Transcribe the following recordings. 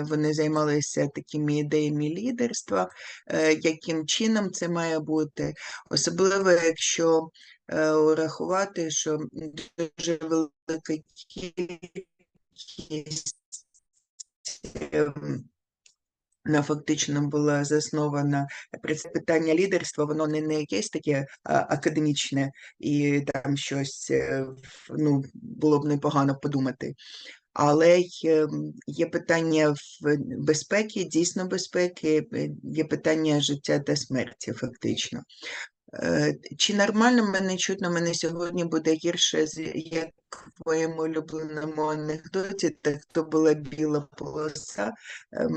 вони займалися такими ідеями лідерства, яким чином це має бути, особливо якщо урахувати, що дуже велика кількість фактично була заснована питання лідерства, воно не якесь таке академічне і там щось, ну, було б непогано подумати. Але є питання безпеки, дійсно безпеки, є питання життя та смерті, фактично. Чи нормально мене чутно? Мене сьогодні буде гірше, як в моєму улюбленому анекдоті, так то була біла полоса. В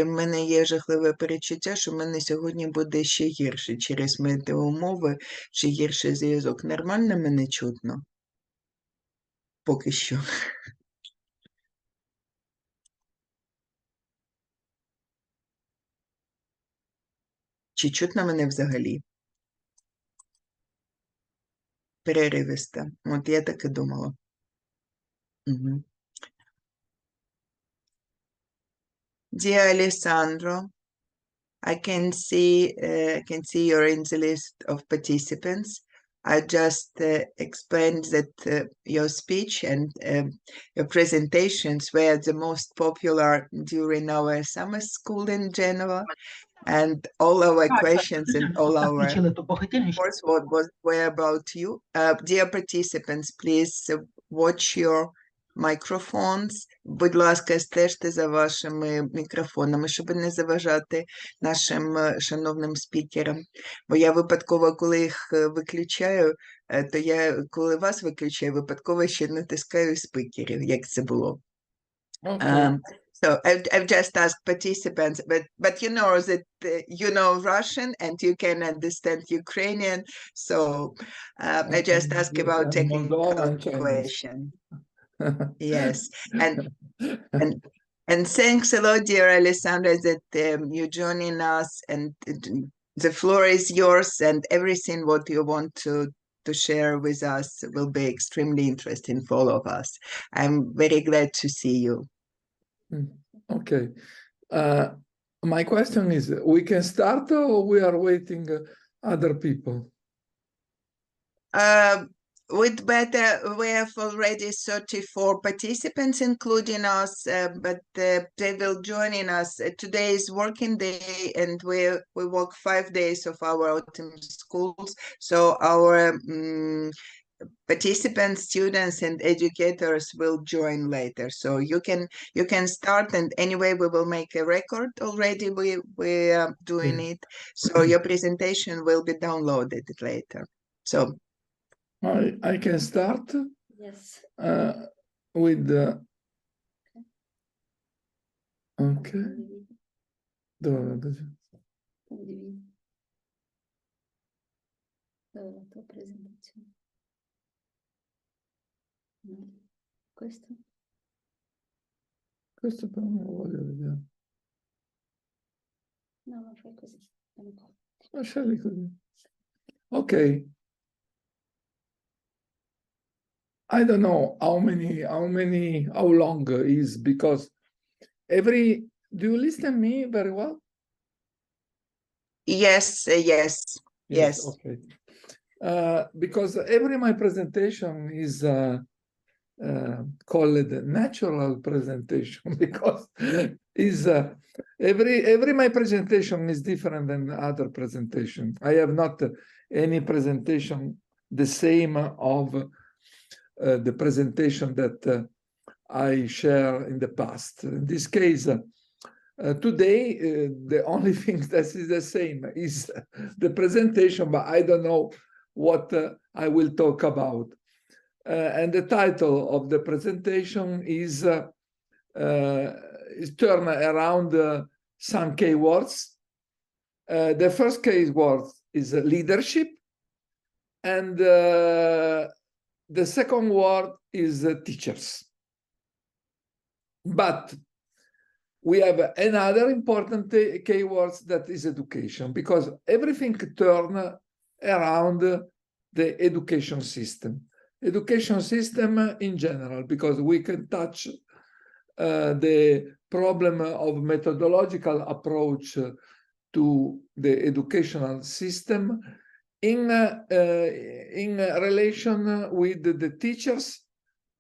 мене є жахливе перечуття, що в мене сьогодні буде ще гірше через метеоумови, чи гірший зв'язок. Нормально мене чутно? Поки що. Чи чутно мене взагалі? Переривиста. От я так і думала. Угу. Dear Alessandro, I can see you're in the list of participants. I just explained that your speech and your presentations were the most popular during our summer school in Geneva, and all our questions and all our course were about you. Dear participants, please watch your microphones. Будь ласка, стежте за вашими мікрофонами, щоб не заважати нашим шановним спікерам. Бо я випадково, коли їх виключаю, то я, коли вас виключаю, випадково ще натискаю спікерів, як це було. Okay. So I've just asked participants, but you know that you know Russian and you can understand Ukrainian, so I just asked about technical question. Yes, and thanks a lot, dear Alessandra, that you're joining us, and the floor is yours, and everything what you want to share with us will be extremely interesting for all of us. I'm very glad to see you. Okay. My question is, we can start or we are waiting other people? We'd better, we have already 34 participants, including us, but they will join in us. Today is working day, and we work 5 days of our autumn schools. So our participants, students, and educators will join later. So you can start, and anyway, we will make a record already. We are doing it. So your presentation will be downloaded later. So. I can start. Yes. With okay. Questo però non lo voglio vedere. No, lo fai così. Lasciali così. Ok. I don't know how long is, because do you listen me very well? Yes, yes. Okay. Because my presentation is called natural presentation, because is every my presentation is different than other presentation. I have not any presentation the same of the presentation that I share in the past. In this case, today, the only thing that is the same is the presentation, but I don't know what I will talk about. And the title of the presentation is turn around some keywords. The first keyword is leadership, and the second word is teachers. But we have another important keyword that is education, because everything turns around the education system. Education system in general, because we can touch the problem of methodological approach to the educational system in relation with the teachers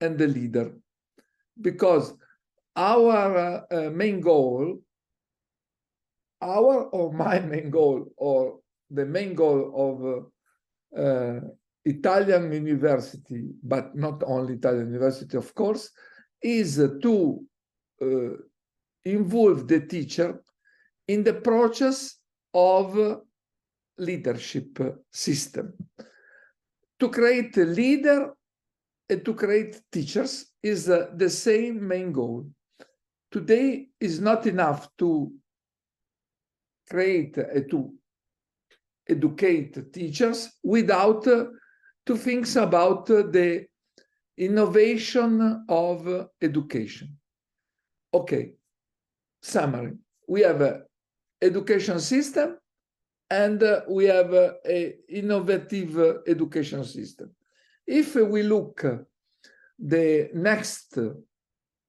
and the leader. Because our main goal, our or my main goal, or the main goal of Italian university, but not only Italian university, of course, is to involve the teacher in the process of leadership system. To create a leader and to create teachers is the same main goal. Today is not enough to create to educate teachers without to think about the innovation of education. Okay, summary. We have an education system and we have an innovative education system. If we look the next,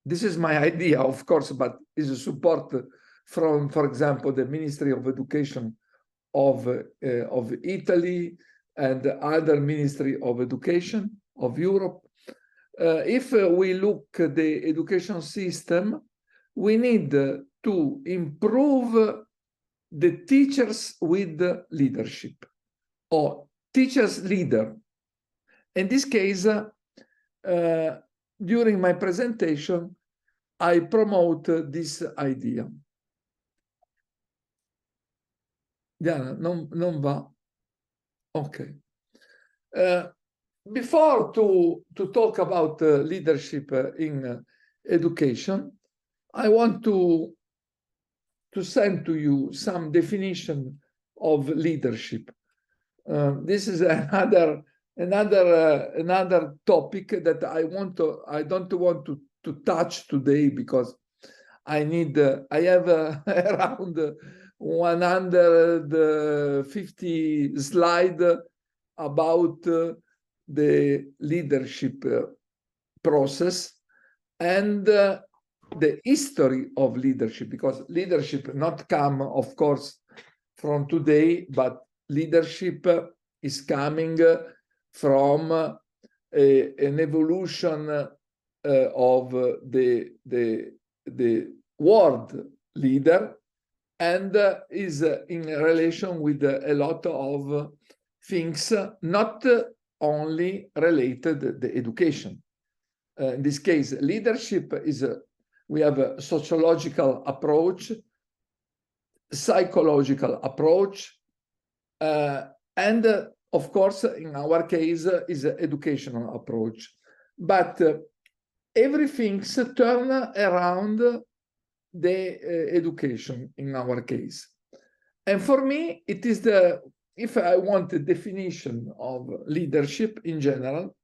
this is my idea, of course, but is a support from, for example, the Ministry of Education of Italy and other Ministry of Education of Europe. If we look at the education system, we need to improve the teachers with leadership, or teachers leader. In this case, during my presentation, I promote this idea. Diana, non va? Okay. Before to talk about leadership in education, I want to send to you some definition of leadership. This is another topic that I don't want to touch today, because I have around 150 slides about the leadership process and the history of leadership, because leadership not come, of course, from today, but leadership is coming from an evolution of the word leader, and is in relation with a lot of things, not only related to the education. In this case, leadership is we have a sociological approach, psychological approach, and of course, in our case, is an educational approach. But everything turns around the education in our case. And for me, it is if I want a definition of leadership in general,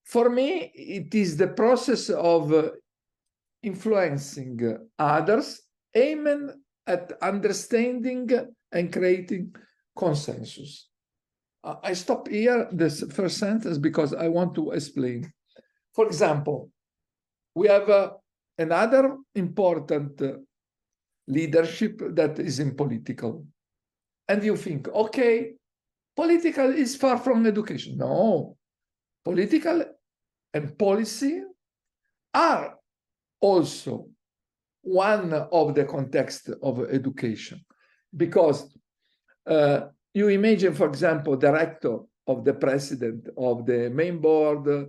for me, it is the process of influencing others, aiming at understanding and creating consensus. I stop here, this first sentence, because I want to explain. For example, we have another important leadership that is in political. And you think, okay, political is far from education. No, political and policy are also one of the context of education, because you imagine, for example, director of the president of the main board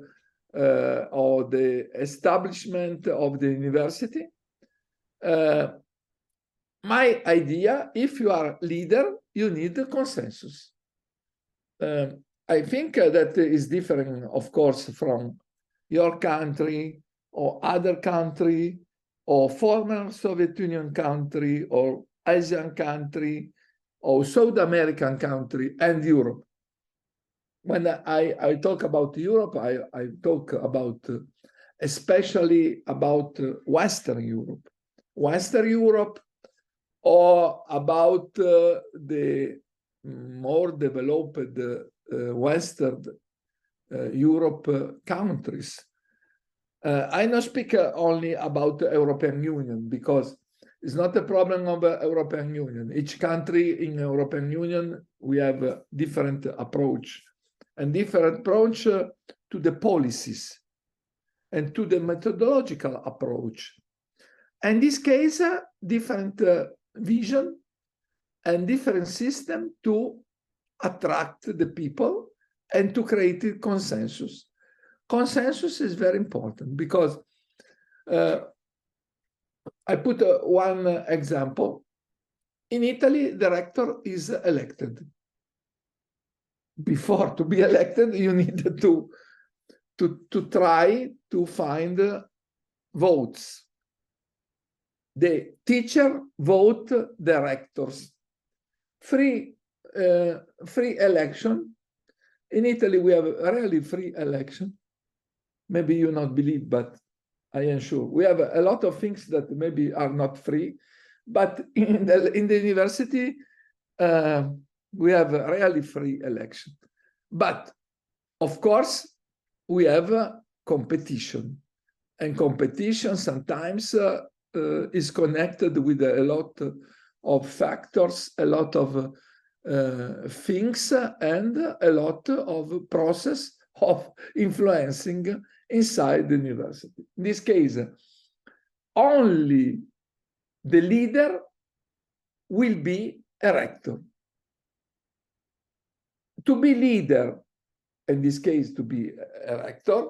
or the establishment of the university. My idea, if you are leader, you need a consensus. I think that is different, of course, from your country or other country or former Soviet Union country or Asian country or South American country and Europe. When I talk about Europe, I talk about especially about Western Europe. Western Europe, or about the more developed Western Europe countries. I don't speak only about the European Union, because it's not a problem of the European Union. Each country in the European Union, we have a different approach, and different approach to the policies and to the methodological approach. In this case, different vision and different system to attract the people and to create consensus. Consensus is very important, because I put one example. In Italy, the rector is elected. Before to be elected, you need to try to find votes. The teacher vote the rectors. Free election. In Italy, we have a really free election. Maybe you not believe, but I am sure. We have a lot of things that maybe are not free, but in the university, we have a really free election. But of course, we have a competition, and competition sometimes is connected with a lot of factors, a lot of things, and a lot of process of influencing inside the university. In this case, only the leader will be a rector. To be leader, in this case, to be a rector,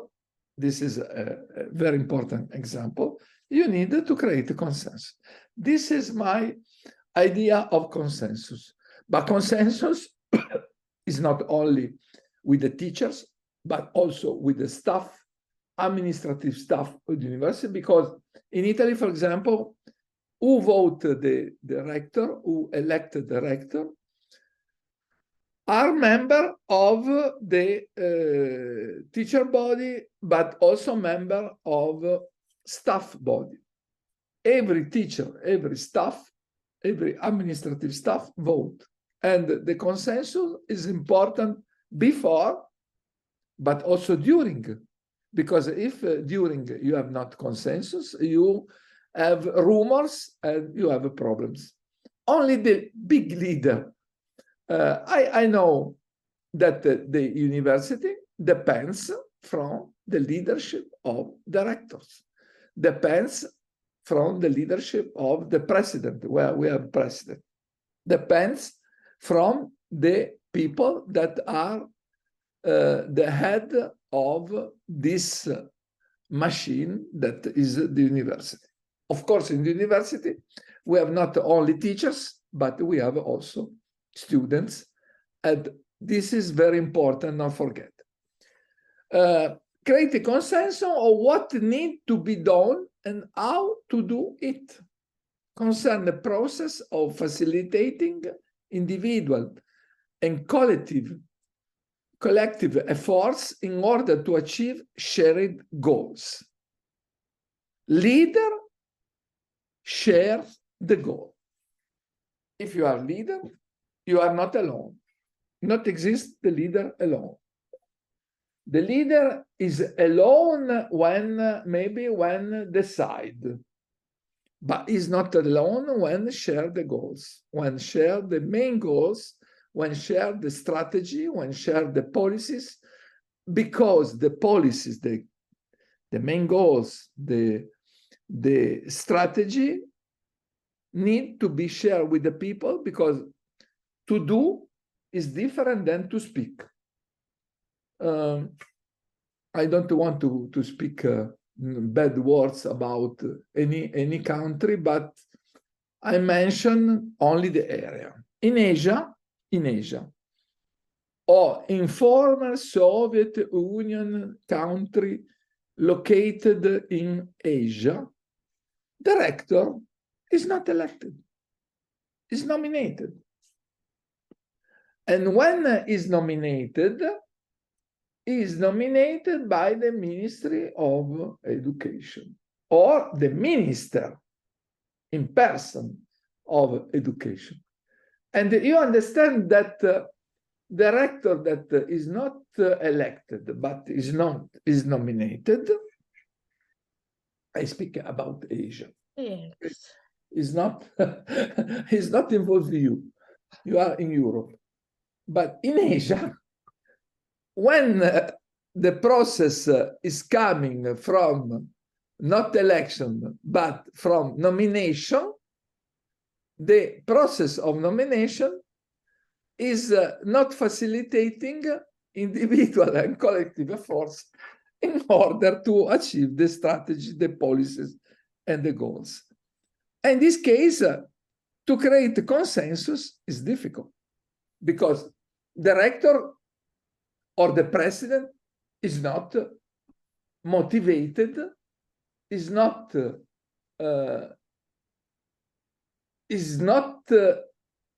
this is a very important example, you need to create a consensus. This is my idea of consensus. But consensus is not only with the teachers, but also with the staff, administrative staff of the university, because in Italy, for example, who vote the rector, who elected the rector, are member of the teacher body, but also member of staff body. Every teacher, every staff, every administrative staff vote. And the consensus is important before, but also during. Because if during you have not consensus, you have rumors and you have problems. Only the big leader. I know that the university depends from the leadership of directors, depends from the leadership of the president, where we have president, depends from the people that are the head of this machine that is the university. Of course, in the university, we have not only teachers, but we have also students, and this is very important, not forget. Create a consensus of what needs to be done and how to do it. Concern the process of facilitating individual and collective efforts in order to achieve shared goals. Leader shares the goal. If you are leader, you are not alone. Not exist the leader alone. The leader is alone when decide, but is not alone when share the goals, when share the main goals, when share the strategy, when share the policies, because the policies, the main goals, the strategy need to be shared with the people, because to do is different than to speak. I don't want to speak bad words about any country, but I mention only the area. In Asia, or in former Soviet Union country located in Asia, the rector is not elected, is nominated. And when is nominated by the Ministry of Education, or the minister in person of education. And you understand that the rector that is not elected, but is nominated, I speak about Asia. Yes. It's not, it's not involved you. You are in Europe. But in Asia, when the process is coming from not election, but from nomination, the process of nomination is not facilitating individual and collective efforts in order to achieve the strategy, the policies, and the goals. In this case, to create a consensus is difficult because the rector or the president is not motivated, is not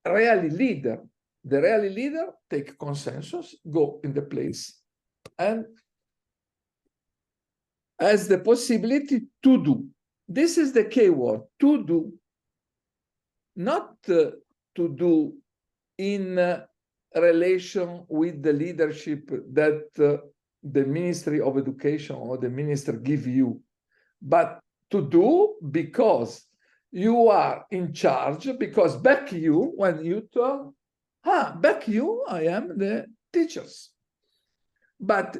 really leader. The really leader take consensus, go in the place, and has the possibility to do. This is the key word, to do. Not to do in relation with the leadership that the Ministry of Education or the minister give you, but to do because you are in charge, because back you, when you talk, back you, I am the teachers. But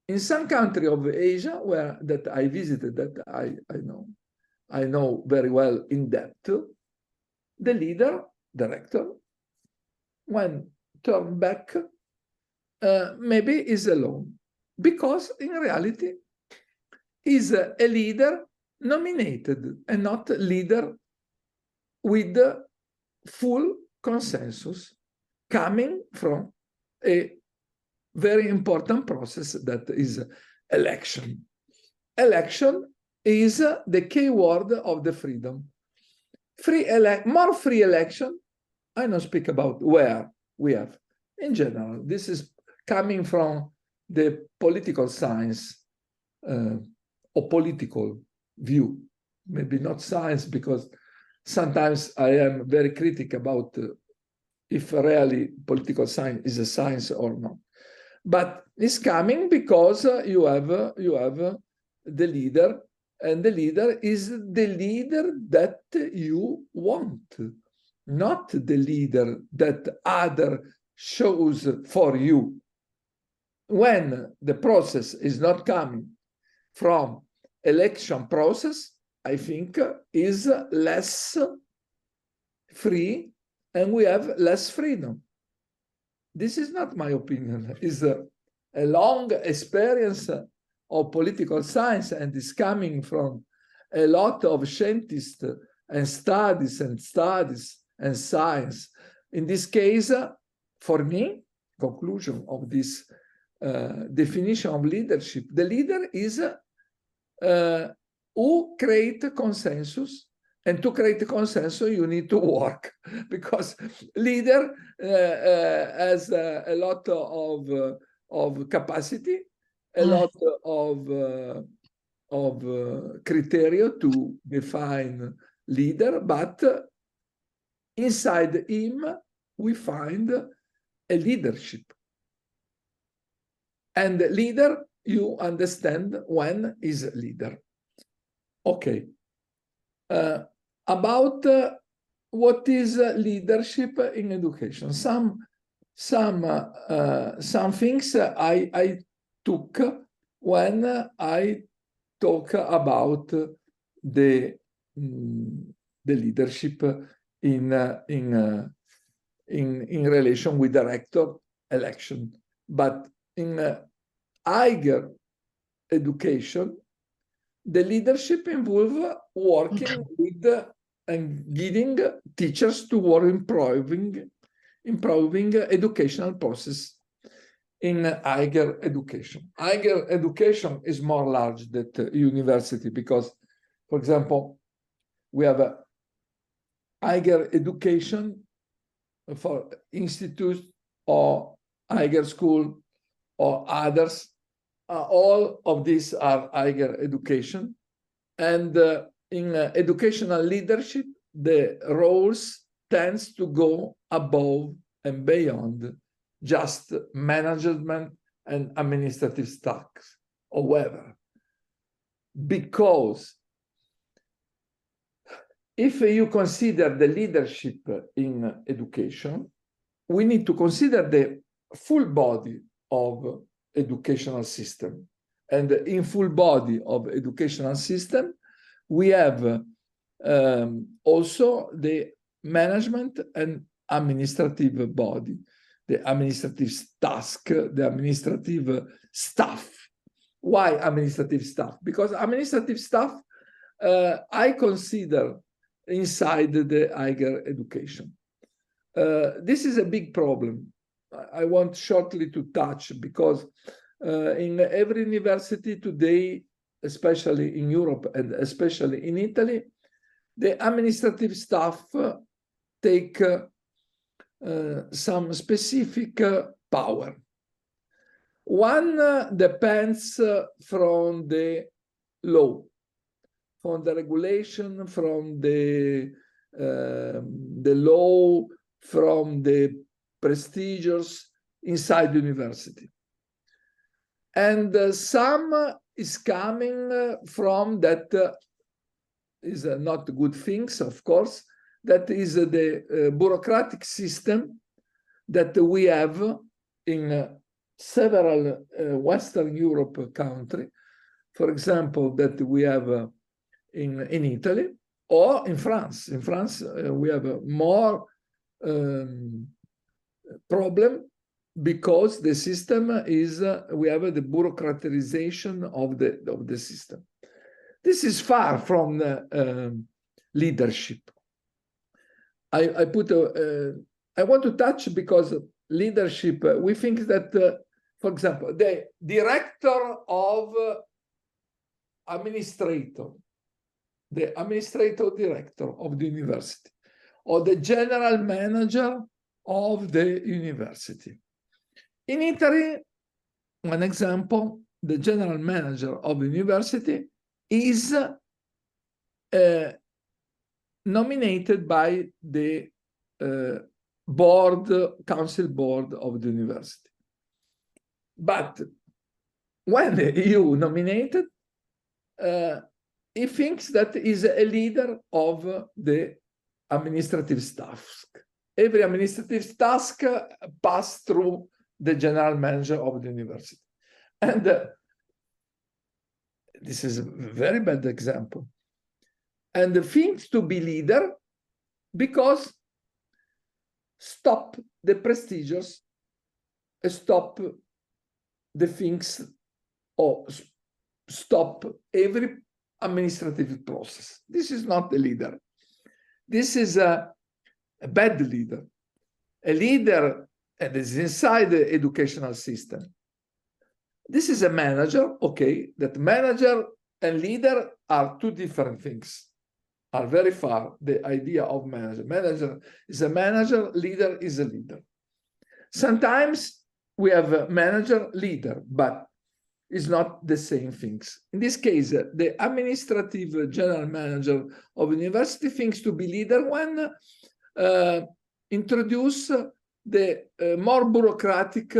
in some country of Asia where that I visited, that I know very well in depth, the leader, director, when turn back, maybe is alone, because in reality is a leader nominated and not a leader with the full consensus coming from a very important process that is election. Election is the key word of the freedom. More free election, I don't speak about where we have. In general, this is coming from the political science or political view, maybe not science, because sometimes I am very critical about if really political science is a science or not. But it's coming because you have the leader, and the leader is the leader that you want, not the leader that other chose for you. When the process is not coming from election process, I think is less free and we have less freedom. This is not my opinion. It's a long experience of political science and is coming from a lot of scientists and studies and science. In this case, for me, conclusion of this definition of leadership, the leader is who create consensus, and to create consensus you need to work, because leader has a lot of capacity, a lot of criteria to define leader, but inside him we find a leadership. And leader, you understand when is a leader. Okay. About what is leadership in education? Some things I took when I talk about the leadership in relation with director election, but in higher education, the leadership involves working with and giving teachers to work improving educational process in higher education. Higher education is more large than university because, for example, we have a higher education for institutes or higher school or others. All of these are higher education. And in educational leadership, the roles tends to go above and beyond just management and administrative tasks. However, because if you consider the leadership in education, we need to consider the full body of educational system. And in full body of educational system, we have also the management and administrative body, the administrative task, the administrative staff. Why administrative staff? Because administrative staff I consider inside the higher education. This is a big problem. I want shortly to touch because in every university today, especially in Europe and especially in Italy, the administrative staff take some specific power. One depends from the law, from the regulation, from the law, from the procedures inside the university. And some is coming from that is not good things, of course, that is the bureaucratic system that we have in several Western Europe countries. For example, that we have in Italy or in France. In France, we have a more problem because the system is, we have the bureaucratization of the system. This is far from leadership. I want to touch because leadership, we think that, for example, the director of administrator, the administrator director of the university, or the general manager of the university. In Italy, one example, the general manager of the university is nominated by the council board of the university. But when you nominated, he thinks that is a leader of the administrative staff. Every administrative task passes through the general manager of the university. And this is a very bad example. And the things to be leader because stop the prestigious, stop the things, or stop every administrative process. This is not a leader. This is a bad leader. A leader that is inside the educational system. This is a manager, okay, that manager and leader are two different things, are very far, the idea of manager. Manager is a manager, leader is a leader. Sometimes we have a manager, leader, but it's not the same things. In this case, the administrative general manager of the university thinks to be leader when introduce the more bureaucratic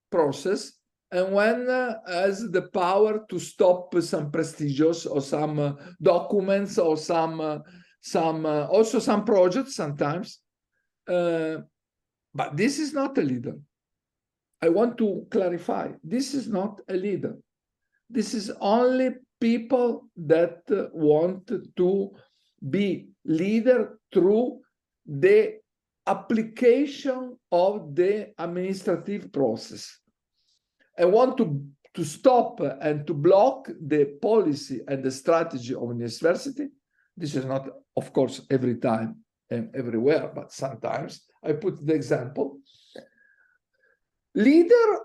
process, and when has the power to stop some prestigious or some documents or also some projects sometimes. But this is not a leader. I want to clarify, this is not a leader. This is only people that want to be leader through the application of the administrative process. I want to stop and to block the policy and the strategy of the university. This is not, of course, every time and everywhere, but sometimes. I put the example. Leader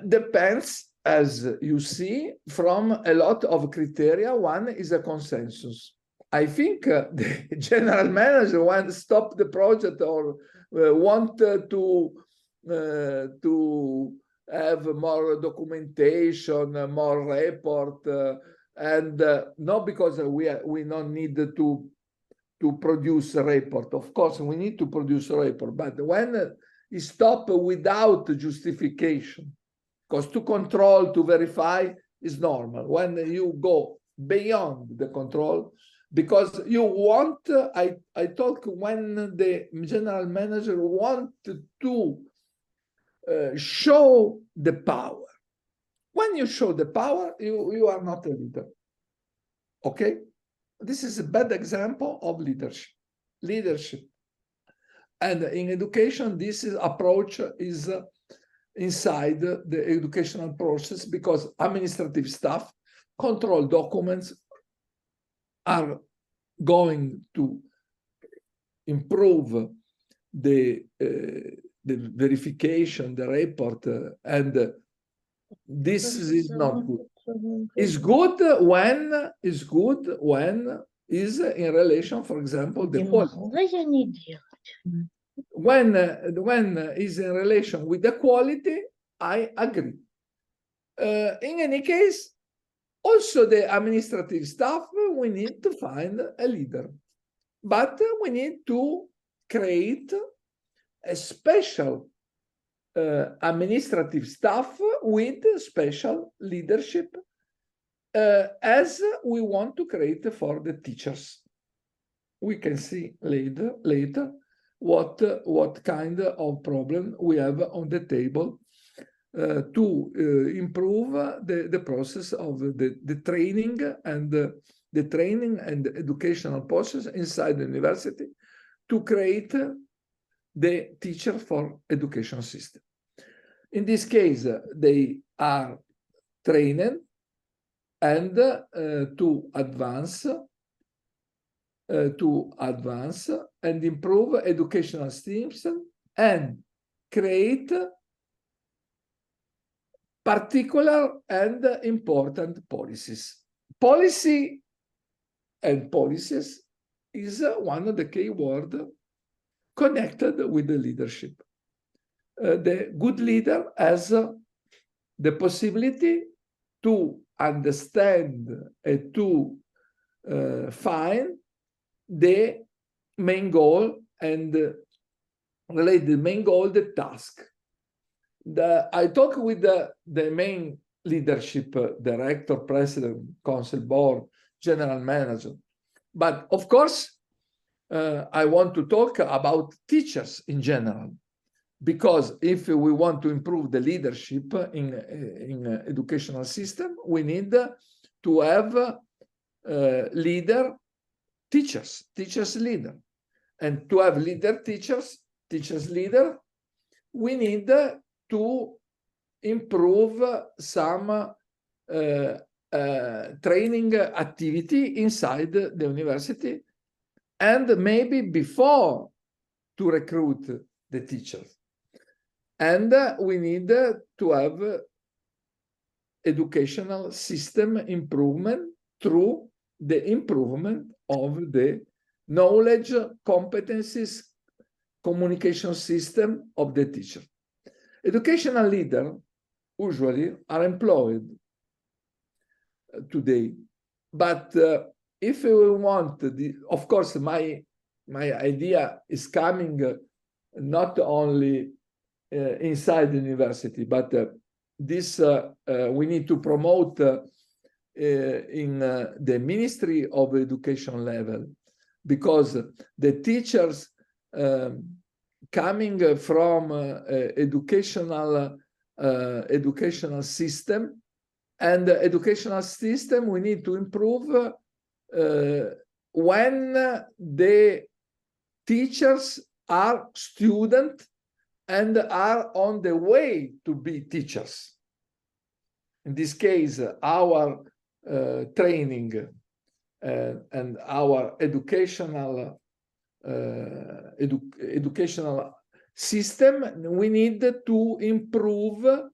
depends, as you see, from a lot of criteria. One is a consensus. I think the general manager want to stop the project or want to have more documentation, more report, and not because we don't need to produce a report. Of course, we need to produce a report, but when it stop without justification, because to control, to verify is normal. When you go beyond the control, because you want, I talk when the general manager want to show the power. When you show the power, you are not a leader. Okay? This is a bad example of leadership. And in education, this approach is inside the educational process, because administrative staff control documents, are going to improve the verification, the report, and this is not good. It's good when is in relation, for example, the quality. When is in relation with the quality, I agree. In any case, also the administrative staff, we need to find a leader, but we need to create a special administrative staff with special leadership, as we want to create for the teachers. We can see later what kind of problem we have on the table to improve the process of the training and the educational process inside the university, to create the teacher for education system. In this case, they are trained and to advance and improve educational system and create particular and important policies. Policy and policies is one of the key words connected with the leadership. The good leader has the possibility to understand and to find the main goal and relate the main goal, the task. I talk with the main leadership, director, president, council board, general manager. But of course, I want to talk about teachers in general, because if we want to improve the leadership in educational system, we need to have teachers leader. And to have teachers leader, we need to improve some training activity inside the university, and maybe before to recruit the teachers. And we need to have educational system improvement through the improvement of the knowledge, competencies, communication system of the teacher. Educational leaders usually are employed today, but if we want, of course, my idea is coming not only inside the university, but this we need to promote in the Ministry of Education level, because the teachers coming from educational system, and the educational system we need to improve when the teachers are students and are on the way to be teachers. In this case, our training and our educational system, we need to improve.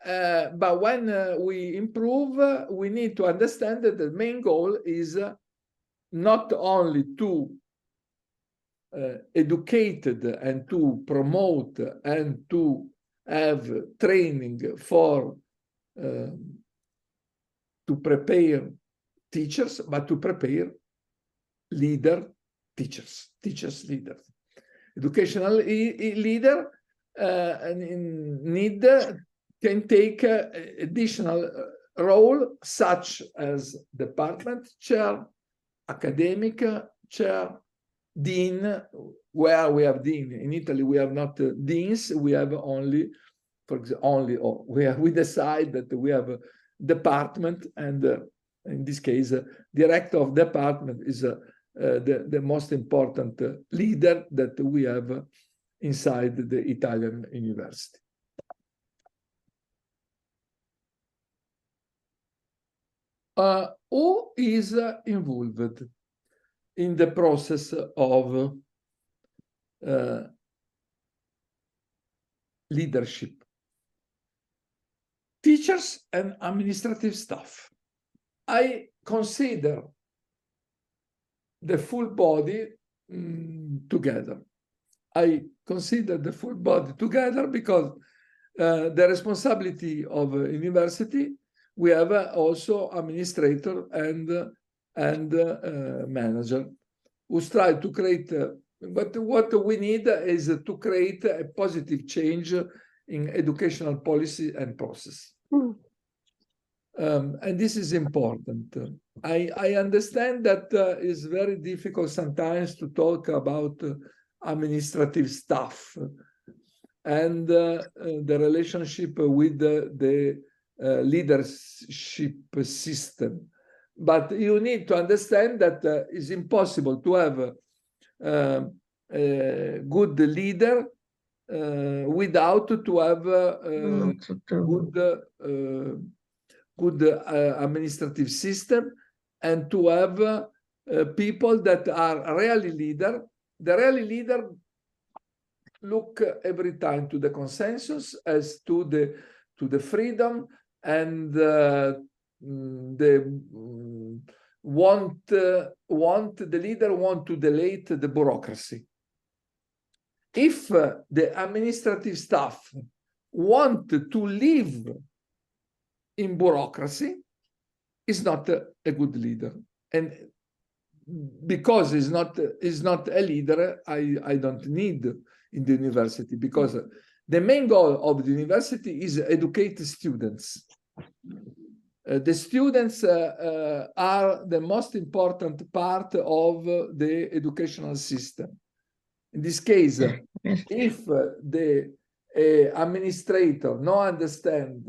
But when we improve, we need to understand that the main goal is not only to educate and to promote and to have training for to prepare teachers, but to prepare teachers leaders. Educational leader can take additional role, such as department chair, academic chair, dean, where we have dean. In Italy, we have not deans, we have only, for example, we decide that we have a department, and in this case, director of department is the most important leader that we have inside the Italian university. Who is involved in the process of leadership? Teachers and administrative staff. I consider the full body together. I consider the full body together because the responsibility of a university, we have also administrator and manager who try to create, but what we need is to create a positive change in educational policy and process. And this is important. I understand that it's very difficult sometimes to talk about administrative staff and the relationship with the leadership system. But you need to understand that it's impossible to have a good leader without to have good administrative system, and to have people that are really leader. The really leader look every time to the consensus, as to the freedom, and the leader want to delete the bureaucracy. If the administrative staff want to live in bureaucracy, is not a good leader. And because is not a leader, I don't need in the university, because the main goal of the university is educate students. The students are the most important part of the educational system. In this case, if the administrator no understand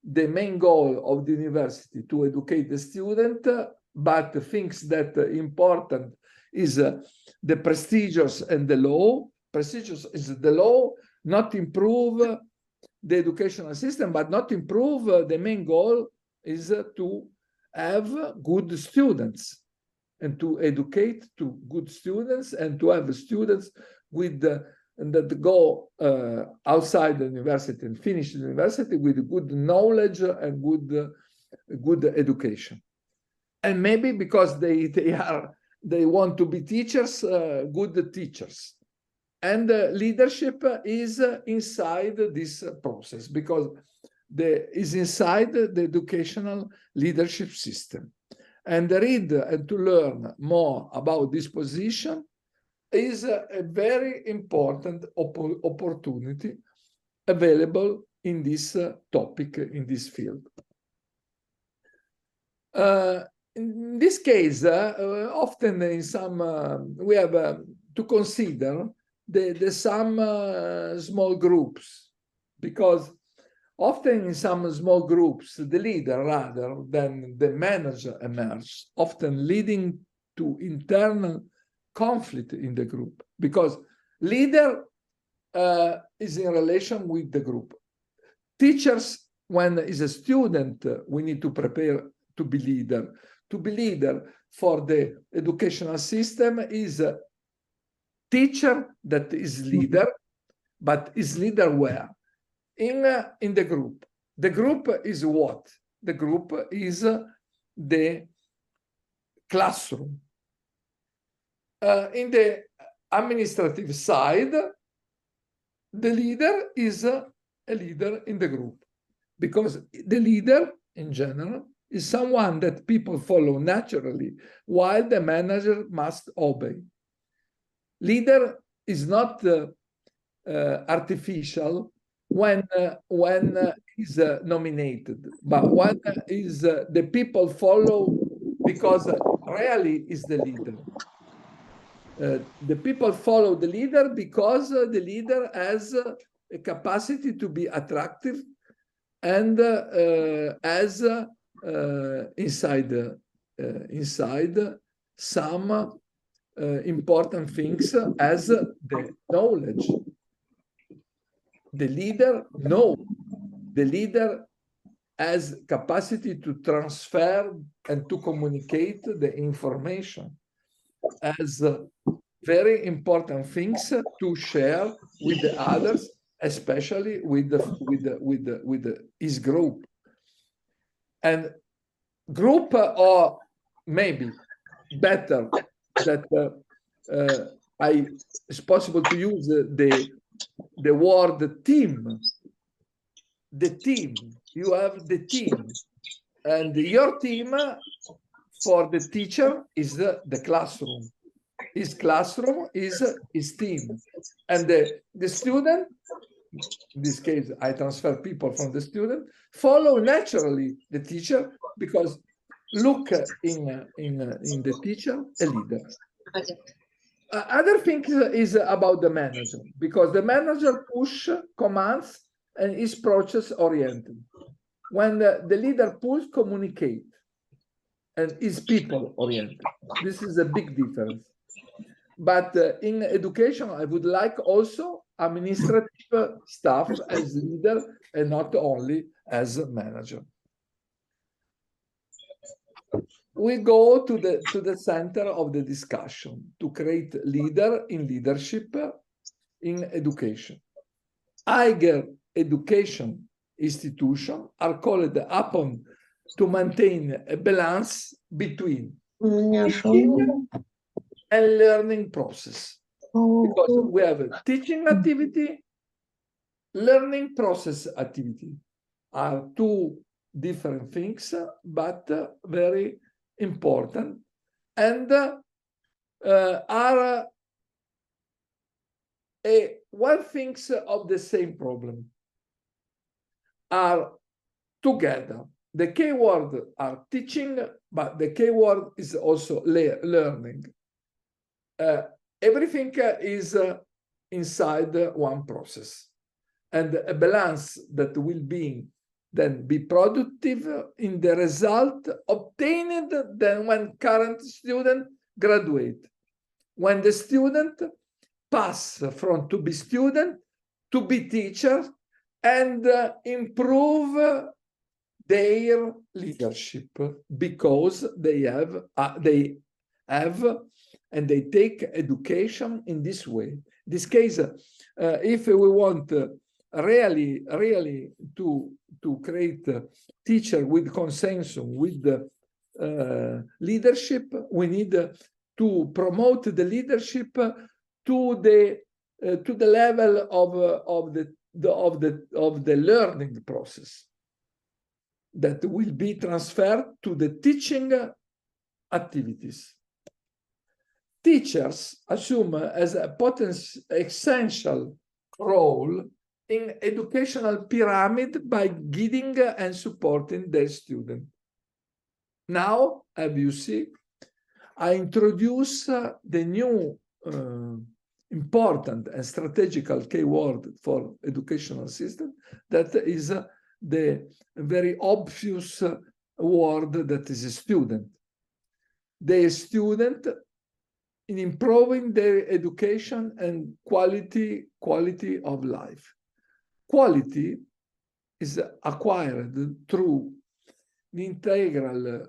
the main goal of the university to educate the student, but thinks that important is the prestigious and the law. Prestigious is the law, not improve the educational system, but not improve the main goal is to have good students and to educate to good students and to have students with that go outside the university and finish the university with good knowledge and good education. And maybe because they want to be teachers, good teachers. And leadership is inside this process, because is inside the educational leadership system. And read and to learn more about this position is a very important opportunity available in this topic, in this field. In this case, often in some, we have to consider some small groups, because often in some small groups, the leader rather than the manager emerges, often leading to internal conflict in the group, because leader is in relation with the group. Teachers, when is a student, we need to prepare to be leader. To be leader for the educational system is a teacher that is leader, but is leader where? In the group. The group is what? The group is the classroom. In the administrative side, the leader is a leader in the group, because the leader in general is someone that people follow naturally, while the manager must obey. Leader is not artificial when is nominated, but when is the people follow because really is the leader. The people follow the leader because the leader has a capacity to be attractive and has inside some important things as the knowledge. The leader knows. The leader has capacity to transfer and to communicate the information, as very important things to share with the others, especially with his group. And group, or maybe better that it's possible to use the word team. The team, you have the team, and your team for the teacher is the classroom. His classroom is his team, and the student, in this case I transfer people from the student, follow naturally the teacher because look in the teacher a leader. Other thing is about the manager, because the manager push commands and is process oriented. When the leader push, communicate and is people oriented. This is a big difference. But in education, I would like also administrative staff as leader and not only as a manager. We go to the center of the discussion to create leader in leadership in education. Higher education institutions are called upon to maintain a balance between teaching and learning process. Because we have a teaching activity, learning process activity are two different things, but very important, and are one things of the same problem, are together. The key word are teaching, but the key word is also learning. Everything is inside one process, and a balance that will then be productive in the result obtained then when current student graduate, when the student pass from to be student to be teacher and improve their leadership, because they have and they take education in this way. In this case, if we want really to create a teacher with consensus, with leadership, we need to promote the leadership to the level of the learning process that will be transferred to the teaching activities. Teachers assume as a potential essential role in educational pyramid by guiding and supporting their students. Now, as you see, I introduce the new important and strategical keyword for educational system, that is the very obvious word that is a student. The student in improving their education and quality of life. Quality is acquired through the integral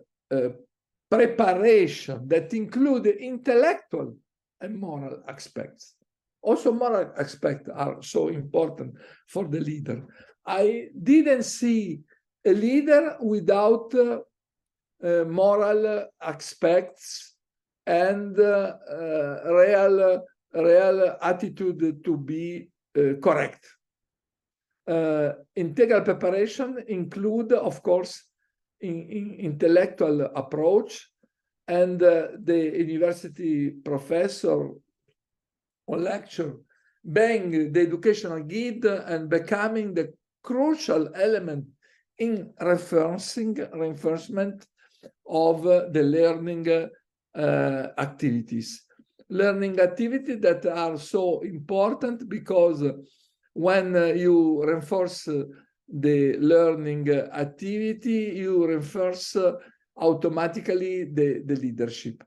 preparation that include intellectual and moral aspects. Also, moral aspects are so important for the leader. I didn't see a leader without moral aspects and real attitude to be correct. Integral preparation include, of course, in intellectual approach, and the university professor or lecturer being the educational guide and becoming the crucial element in reinforcement of the learning activities. Learning activities that are so important because when you reinforce the learning activity, you reinforce automatically the leadership.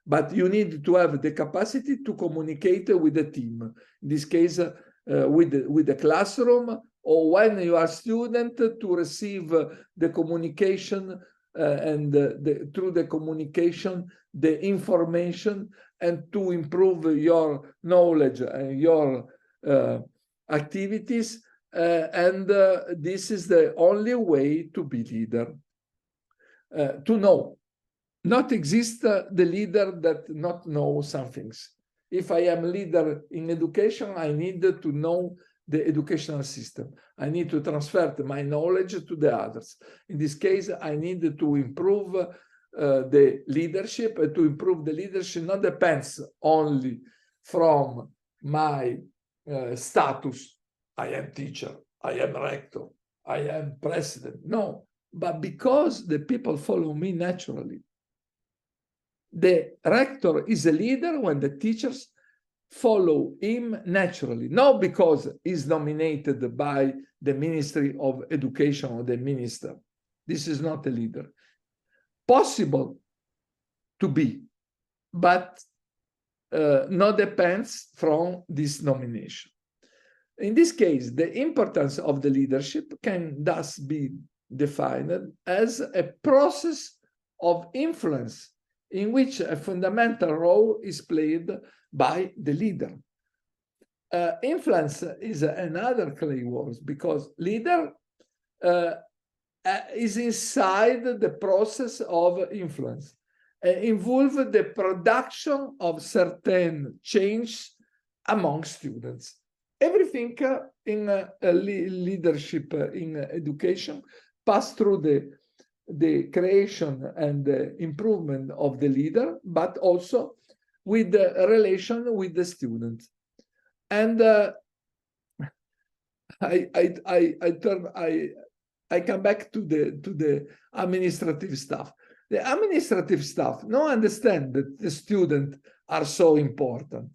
But you need to have the capacity to communicate with the team. In this case, with the classroom, or when you are a student, to receive the communication and through the communication, the information, and to improve your knowledge and your activities. This is the only way to be leader. To know. Not exist the leader that not know some things. If I am leader in education, I need to know the educational system. I need to transfer my knowledge to the others. In this case, I need to improve the leadership. To improve the leadership not depends only from my status. I am teacher, I am rector, I am president. No, but because the people follow me naturally. The rector is a leader when the teachers follow him naturally, not because he's nominated by the Ministry of Education or the minister. This is not a leader. Possible to be, but not depends from this nomination. In this case, the importance of the leadership can thus be defined as a process of influence in which a fundamental role is played by the leader. Influence is another clay word because leader is inside the process of influence, involve the production of certain change among students. Everything in leadership in education pass through the creation and the improvement of the leader, but also with the relation with the student. And I come back to the administrative staff. The administrative staff don't understand that the students are so important.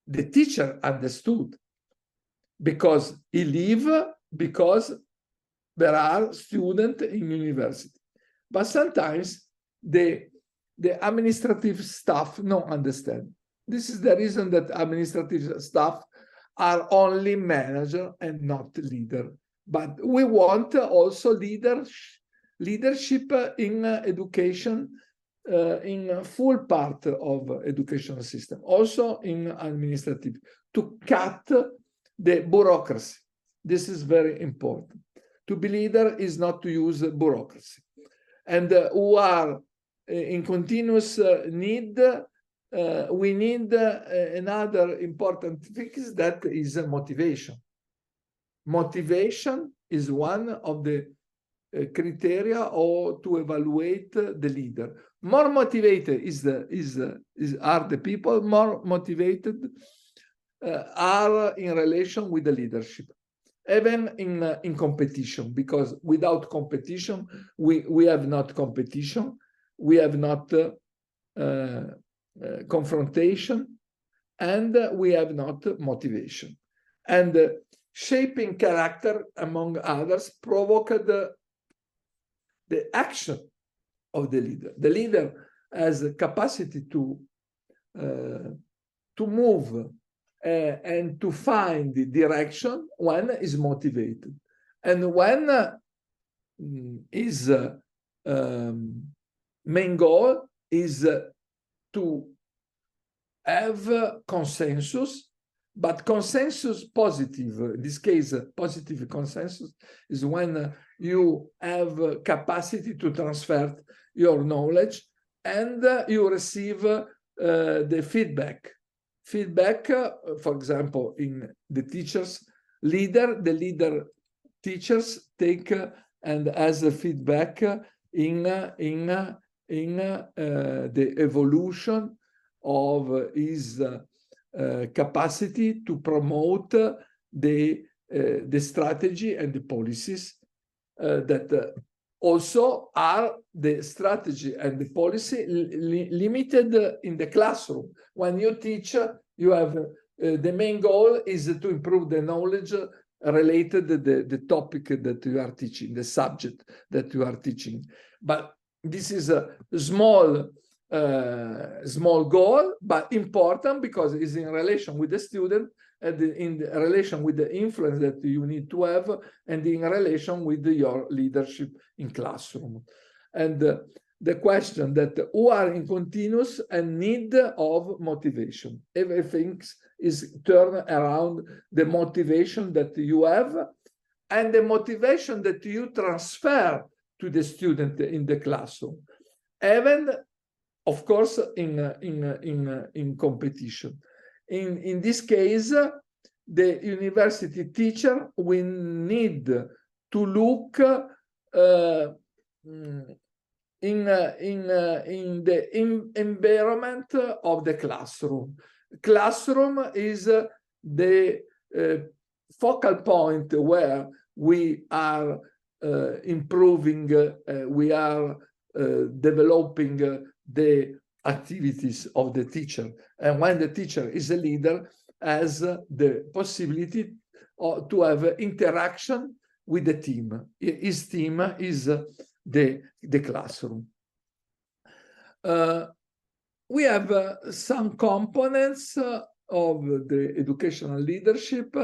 The teacher understood because he live because there are students in university. But sometimes the administrative staff don't understand. This is the reason that administrative staff are only manager and not leader. But we want also leadership in education, in full part of educational system, also in administrative, to cut the bureaucracy. This is very important. To be leader is not to use bureaucracy. And who are in continuous need, we need another important thing, that is motivation. Motivation is one of the criteria or to evaluate the leader. More motivated are the people, more motivated are in relation with the leadership. Even in competition, because without competition, we have not competition, we have not confrontation, and we have not motivation. And shaping character, among others, provoked the action of the leader. The leader has a capacity to move and to find the direction when is motivated. And when his main goal is to have consensus, but consensus positive. In this case, positive consensus is when you have capacity to transfer your knowledge and you receive the feedback. Feedback, for example, in the teachers, the leader teachers take and as a feedback in the evolution of his capacity to promote the strategy and the policies that also are the strategy and the policy limited in the classroom. When you teach, you have the main goal is to improve the knowledge related to the topic that you are teaching, the subject that you are teaching. But this is a small goal, but important because it's in relation with the student and in relation with the influence that you need to have and in relation with your leadership in classroom. And the question that who are in continuous and need of motivation. Everything is turned around the motivation that you have and the motivation that you transfer to the student in the classroom. Even, of course, in competition. In this case, the university teacher will need to look in the environment of the classroom. Classroom is the focal point where we are improving, we are developing the activities of the teacher. And when the teacher is a leader, has the possibility to have interaction with the team. His team is the classroom. We have some components of the educational leadership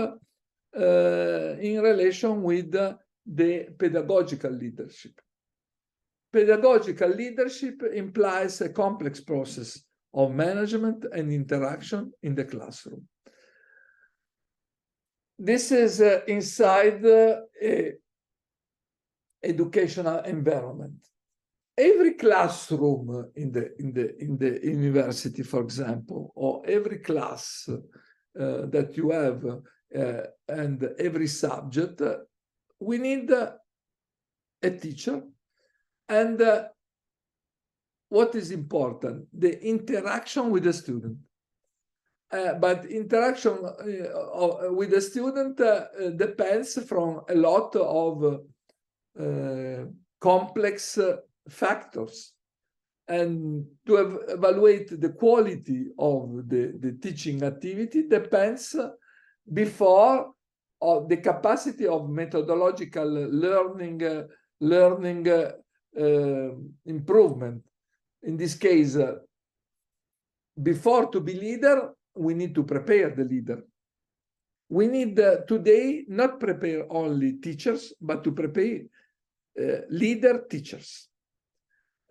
in relation with the pedagogical leadership. Pedagogical leadership implies a complex process of management and interaction in the classroom. This is inside a educational environment. Every classroom in the university, for example, or every class that you have and every subject, we need a teacher. And what is important? The interaction with the student. But interaction with the student depends from a lot of complex factors. And to evaluate the quality of the teaching activity depends before of the capacity of methodological learning improvement. In this case, before to be leader, we need to prepare the leader. We need today not prepare only teachers, but to prepare leader teachers.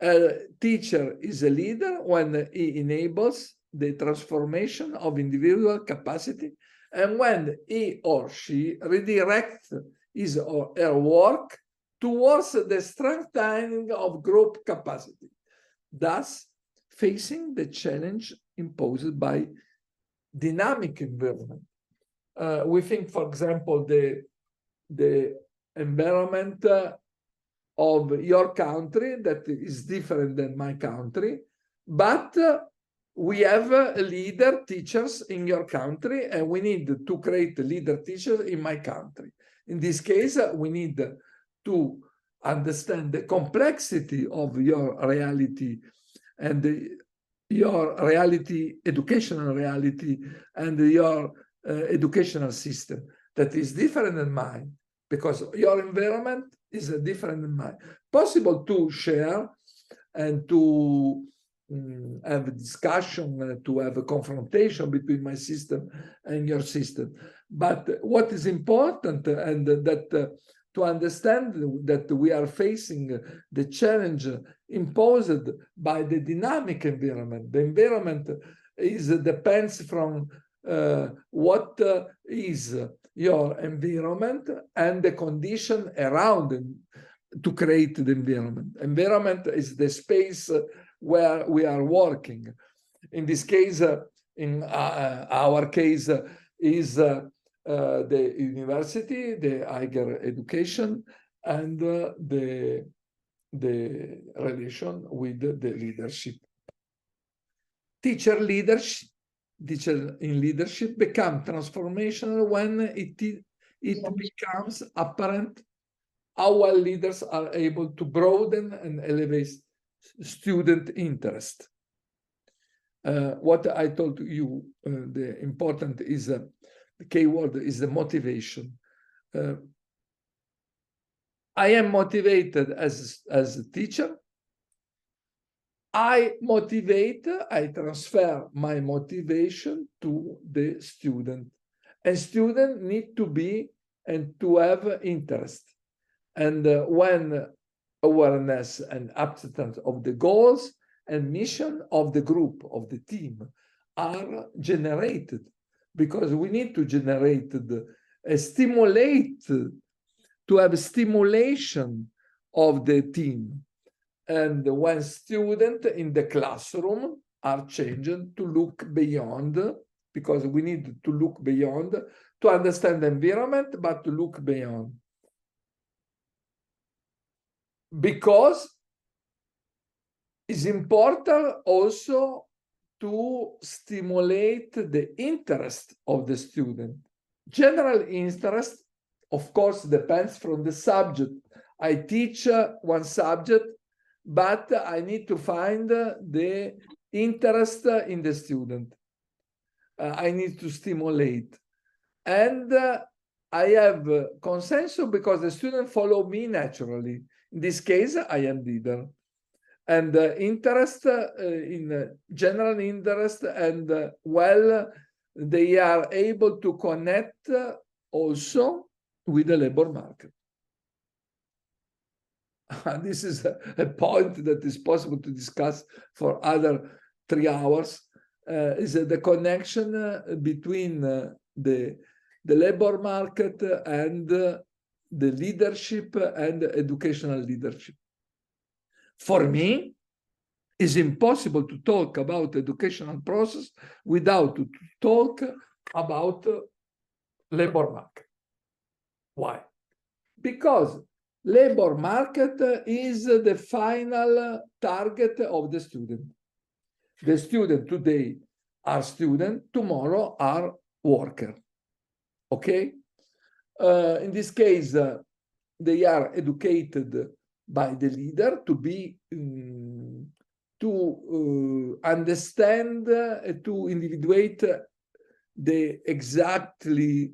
A teacher is a leader when he enables the transformation of individual capacity and when he or she redirects his or her work towards the strengthening of group capacity, thus facing the challenge imposed by dynamic environment. We think, for example, the environment of your country that is different than my country, but we have leader teachers in your country and we need to create leader teachers in my country. In this case, we need to understand the complexity of your reality and your reality, educational reality, and your educational system that is different than mine, because your environment is different than mine. Possible to share and to have a discussion, to have a confrontation between my system and your system. But what is important, and that to understand that we are facing the challenge imposed by the dynamic environment. The environment depends from what is your environment and the condition around it to create the environment. Environment is the space where we are working. In this case, in our case, is the university, the higher education, and the relation with the leadership. Teacher in leadership become transformational when it becomes apparent our leaders are able to broaden and elevate student interest. What I told you, the important is, the key word is the motivation. I am motivated as a teacher. I transfer my motivation to the student. And students need to be and to have interest. And when awareness and acceptance of the goals and mission of the group, of the team, are generated, because we need to generate to have a stimulation of the team. And when students in the classroom are changing to look beyond, because we need to look beyond, to understand the environment, but to look beyond. Because it's important also to stimulate the interest of the student. General interest, of course, depends from the subject. I teach one subject, but I need to find the interest in the student. I need to stimulate. And I have consensus because the students follow me naturally. In this case, I am leader. And interest in general interest, and well, they are able to connect also with the labor market. This is a point that is possible to discuss for other 3 hours, is the connection between the labor market and the leadership and educational leadership. For me, it's impossible to talk about educational process without to talk about labor market. Why? Because labor market is the final target of the student. The student today are student, tomorrow are worker. Okay? In this case, they are educated by the leader to be to understand, to individuate the exactly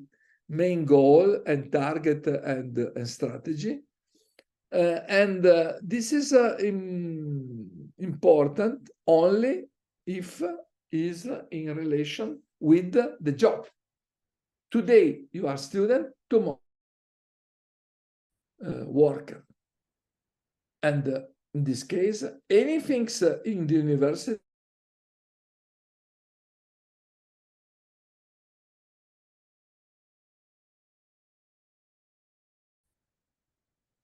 main goal and target and strategy. And this is important only if is in relation with the job. Today you are student, tomorrow worker. And in this case, anything in the university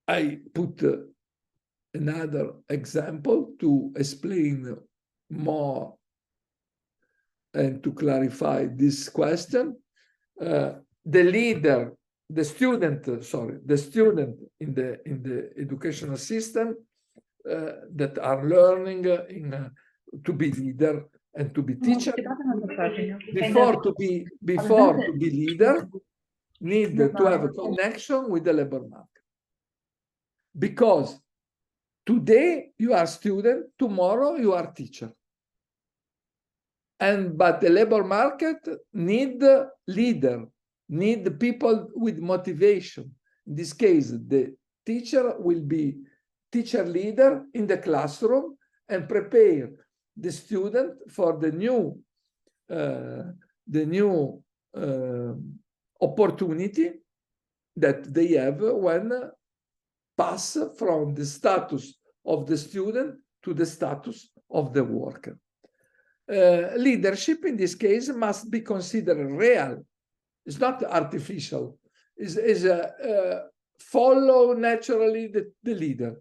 I put another example to explain more and to clarify this question. The leader, the student in the educational system that are learning to be leader and to be teacher. Before to be leader, need to have a connection with the labor market. Because today you are student, tomorrow you are teacher. But the labor market need leader, need people with motivation. In this case, the teacher will be teacher leader in the classroom and prepare the student for the new opportunity that they have when pass from the status of the student to the status of the worker. Leadership in this case must be considered real. It's not artificial. It's follow naturally the leader,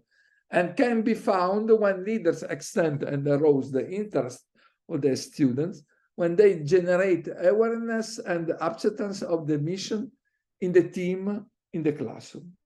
and can be found when leaders extend and arouse the interest of the students, when they generate awareness and acceptance of the mission in the team, in the classroom.